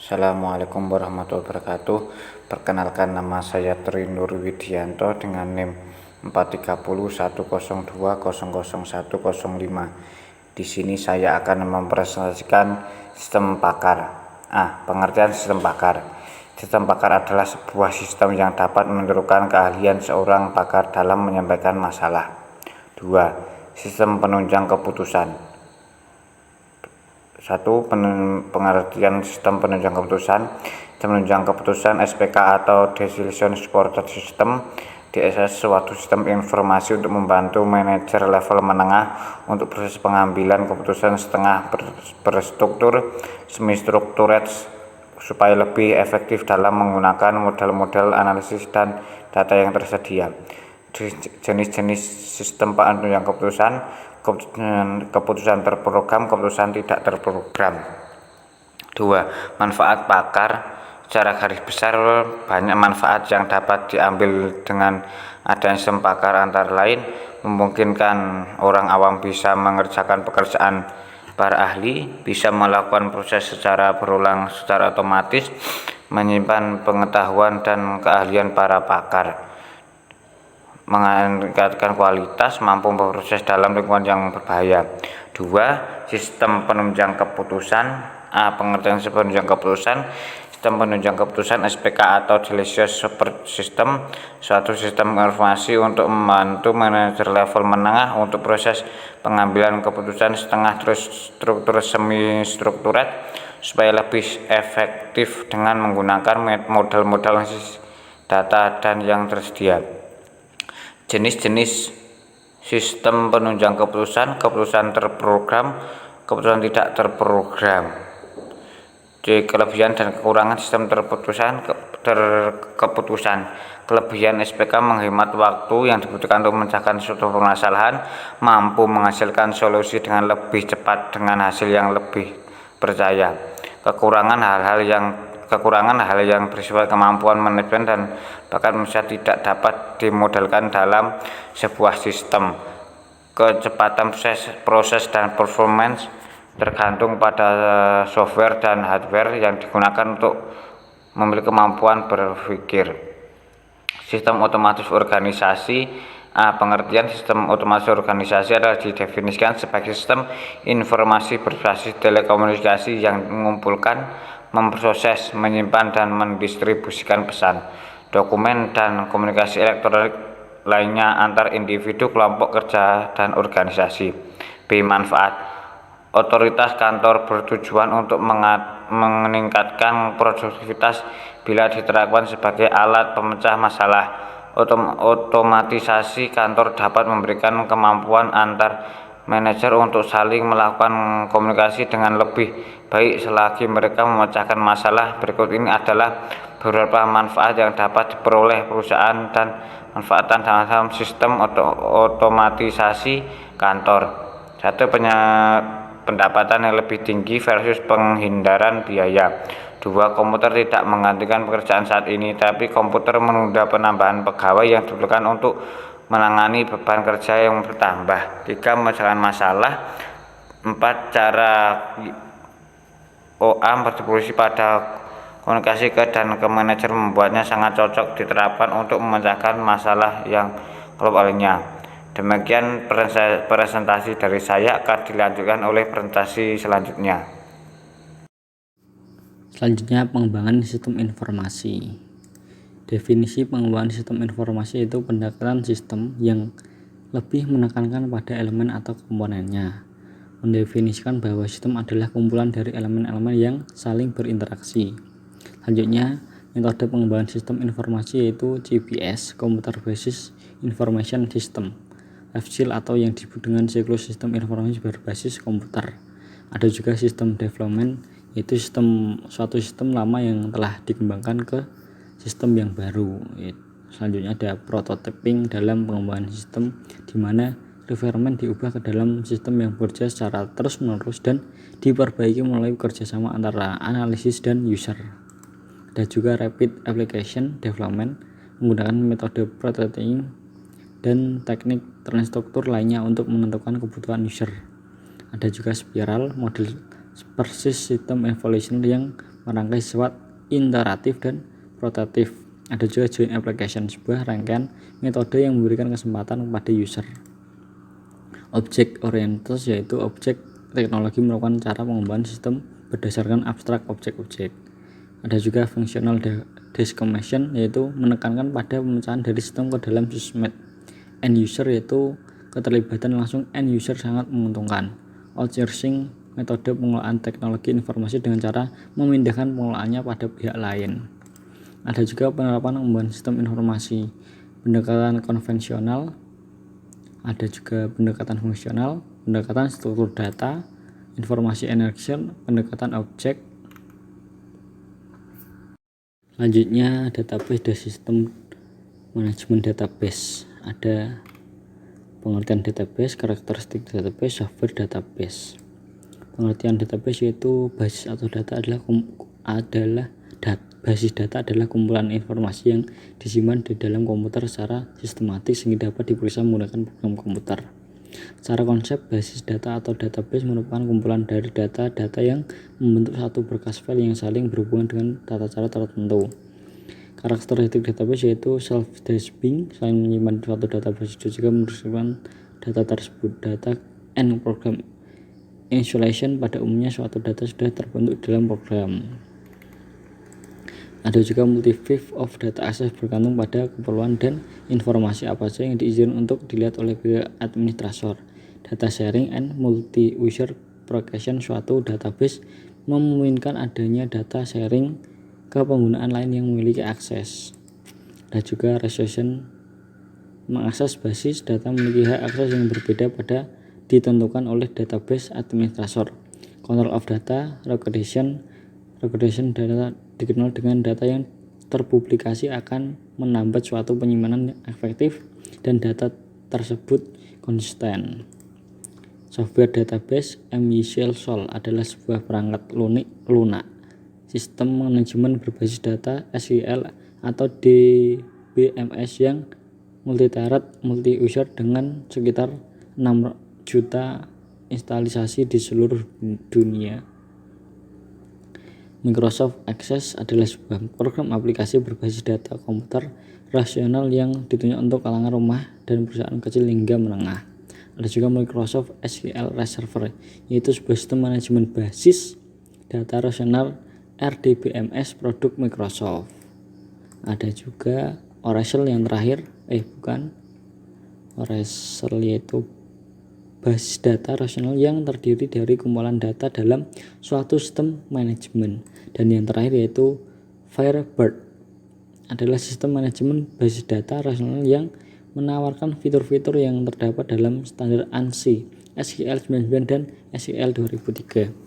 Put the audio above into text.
Assalamualaikum warahmatullahi wabarakatuh. Perkenalkan, nama saya Tri Nur Widianto dengan NIM 43010200105. Di sini saya akan mempresentasikan sistem pakar. Pengertian sistem pakar. Sistem pakar adalah sebuah sistem yang dapat menentukan keahlian seorang pakar dalam menyampaikan masalah. 2. Sistem penunjang keputusan. 1. Pengertian sistem penunjang keputusan. Sistem penunjang keputusan SPK atau Decision Supported System DSS, suatu sistem informasi untuk membantu manajer level menengah untuk proses pengambilan keputusan setengah berstruktur semi-structured supaya lebih efektif dalam menggunakan model-model analisis dan data yang tersedia. Jenis-jenis sistem penunjang keputusan: keputusan terprogram, keputusan tidak terprogram. 2. Manfaat pakar. Secara garis besar, banyak manfaat yang dapat diambil dengan adanya sistem pakar, antara lain memungkinkan orang awam bisa mengerjakan pekerjaan para ahli, bisa melakukan proses secara berulang secara otomatis, menyimpan pengetahuan dan keahlian para pakar, meningkatkan kualitas, mampu berproses dalam lingkungan yang berbahaya. 2. Sistem penunjang keputusan. Pengertian sistem penunjang keputusan. Sistem penunjang keputusan SPK atau Decision Support System, suatu sistem informasi untuk membantu manajer level menengah untuk proses pengambilan keputusan setengah struktur semi-struktured supaya lebih efektif dengan menggunakan model-model data dan yang tersedia. Jenis-jenis sistem penunjang keputusan: keputusan terprogram, keputusan tidak terprogram. Kelebihan dan kekurangan sistem keputusan. Kelebihan SPK menghemat waktu yang dibutuhkan untuk memecahkan suatu permasalahan, mampu menghasilkan solusi dengan lebih cepat dengan hasil yang lebih percaya. Kekurangan hal yang bersifat kemampuan manajemen dan bahkan bisa tidak dapat dimodelkan dalam sebuah sistem. Kecepatan proses dan performance tergantung pada software dan hardware yang digunakan untuk memiliki kemampuan berpikir. Sistem otomatis organisasi. Pengertian sistem otomatis organisasi adalah didefinisikan sebagai sistem informasi berbasis telekomunikasi yang mengumpulkan, memproses, menyimpan, dan mendistribusikan pesan, dokumen, dan komunikasi elektronik lainnya antar individu, kelompok kerja, dan organisasi. B. Manfaat. Otoritas kantor bertujuan untuk meningkatkan produktivitas bila diterapkan sebagai alat pemecah masalah. Otomatisasi kantor dapat memberikan kemampuan antar manajer untuk saling melakukan komunikasi dengan lebih baik selagi mereka memecahkan masalah. Berikut ini adalah beberapa manfaat yang dapat diperoleh perusahaan dan manfaatan dalam sistem otomatisasi kantor. 1. Pendapatan yang lebih tinggi versus penghindaran biaya. 2. Komputer tidak menggantikan pekerjaan saat ini, tapi komputer menunda penambahan pegawai yang diperlukan untuk menangani beban kerja yang bertambah. 3. Memecahkan masalah. 4. Cara OA berdistribusi pada komunikasi dan ke manajer membuatnya sangat cocok diterapkan untuk memecahkan masalah yang kelompok lainnya. Demikian presentasi dari saya, akan dilanjutkan oleh presentasi selanjutnya. Selanjutnya, pengembangan sistem informasi. Definisi pengembangan sistem informasi itu pendekatan sistem yang lebih menekankan pada elemen atau komponennya. Mendefinisikan bahwa sistem adalah kumpulan dari elemen-elemen yang saling berinteraksi. Selanjutnya, metode pengembangan sistem informasi yaitu CBS, Computer Based Information System, life cycle atau yang disebut dengan siklus sistem informasi berbasis komputer. Ada juga sistem development, yaitu suatu sistem lama yang telah dikembangkan ke sistem yang baru. Selanjutnya ada prototyping dalam pengembangan sistem, di mana requirement diubah ke dalam sistem yang bekerja secara terus-menerus dan diperbaiki melalui kerjasama antara analisis dan user. Ada juga rapid application development menggunakan metode prototyping dan teknik terstruktur lainnya untuk menentukan kebutuhan user. Ada juga spiral model persis system evolution yang merangkai sifat iteratif dan rotatif. Ada juga join application, sebuah rangkaian metode yang memberikan kesempatan kepada user. Object oriented yaitu objek teknologi merupakan cara pengembangan sistem berdasarkan abstrak objek-objek. Ada juga functional decomposition yaitu menekankan pada pemecahan dari sistem ke dalam subset. End user yaitu keterlibatan langsung end user sangat menguntungkan. Outsourcing metode pengelolaan teknologi informasi dengan cara memindahkan pengelolaannya pada pihak lain. Ada juga penerapan pengembangan sistem informasi, pendekatan konvensional, ada juga pendekatan fungsional, pendekatan struktur data, informasi analisis, pendekatan objek. Selanjutnya database dan sistem manajemen database. Ada pengertian database, karakteristik database, software database. Pengertian database yaitu basis atau data basis data adalah kumpulan informasi yang disimpan di dalam komputer secara sistematis sehingga dapat diperiksa menggunakan program komputer. Secara konsep, basis data atau database merupakan kumpulan dari data-data yang membentuk satu berkas file yang saling berhubungan dengan tata cara tertentu. Karakteristik database yaitu self-describing, selain menyimpan suatu database juga mendeskripsikan data tersebut. Data and program initialization, pada umumnya suatu data sudah terbentuk dalam program. Ada juga multi-type of data access, bergantung pada keperluan dan informasi apa saja yang diizinkan untuk dilihat oleh pihak administrator. Data sharing and multi-user progression, suatu database memungkinkan adanya data sharing ke penggunaan lain yang memiliki akses. Ada juga resolution, mengakses basis data memiliki hak akses yang berbeda pada ditentukan oleh database administrator. Control of data recognition data dikenal dengan data yang terpublikasi akan menambah suatu penyimpanan yang efektif dan data tersebut konsisten. Software database MySQL adalah sebuah perangkat lunak, sistem manajemen berbasis data SQL atau DBMS yang multi-thread, multi-user dengan sekitar 6 juta instalisasi di seluruh dunia. Microsoft Access adalah sebuah program aplikasi berbasis data komputer rasional yang ditunjuk untuk kalangan rumah dan perusahaan kecil hingga menengah. Ada juga Microsoft SQL Server, yaitu sebuah sistem manajemen basis data rasional RDBMS produk Microsoft. Ada juga Oracle yang terakhir, Oracle yaitu basis data rasional yang terdiri dari kumpulan data dalam suatu sistem manajemen. Dan yang terakhir yaitu Firebird adalah sistem manajemen basis data rasional yang menawarkan fitur-fitur yang terdapat dalam standar ANSI, SQL 99 dan SQL 2003.